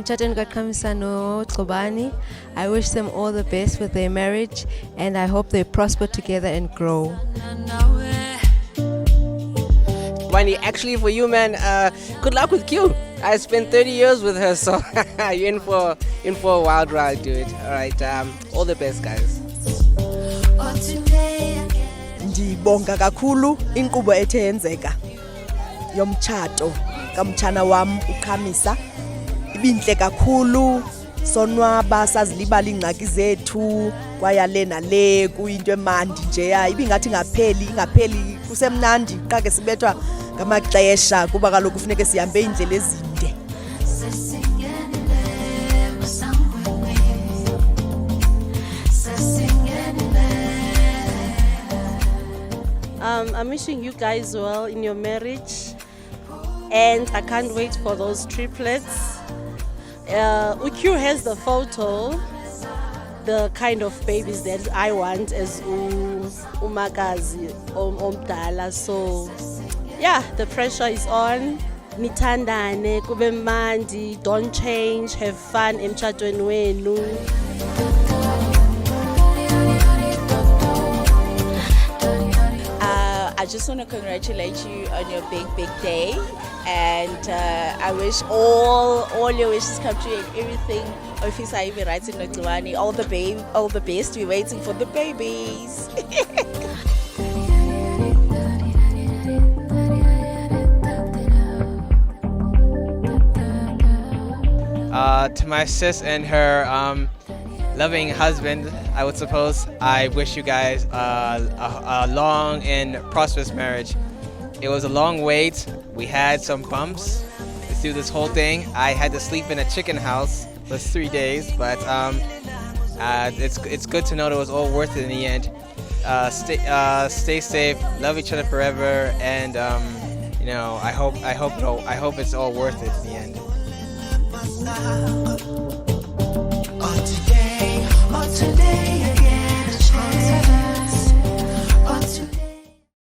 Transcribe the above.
emtshatweni kaQhamisa noXobani. I wish them all the best with their marriage, and I hope they prosper together and grow. Wani, actually for you, man, good luck with Q. I spent 30 years with her, so you're in for a wild ride, dude. All right, all the best, guys. Ndibonga kakhulu inkqubo ethe yenzeka yomtshato kamtshana wam uQhamisa. Ibintle kakhulu, sonwaba sazilibala iingxaki zethu kwayale nale, kuyinto emandi nje. Ibingathi ingapheli kusemnandi xa ke sibethwa ngamaxesha kuba kaloku kufuneke sihambe iindlela ezinde. I'm wishing you guys well in your marriage, and I can't wait for those triplets. Uq has the photo, the kind of babies that I want as umakazi omdala. So yeah, the pressure is on. Nithandane, kube mandi, don't change, have fun emtshatweni wenu. I just want to congratulate you on your big day, and I wish all your wishes come true and everything. Officer Ivy writes in Notluani, all the best. We're waiting for the babies. To my sis and her loving husband, I would suppose, I wish you guys a long and prosperous marriage. It was a long wait. We had some bumps through this whole thing. I had to sleep in a chicken house for 3 days, but it's good to know that it was all worth it in the end. Stay safe, love each other forever, and I hope it's all worth it in the end. Today again a chance.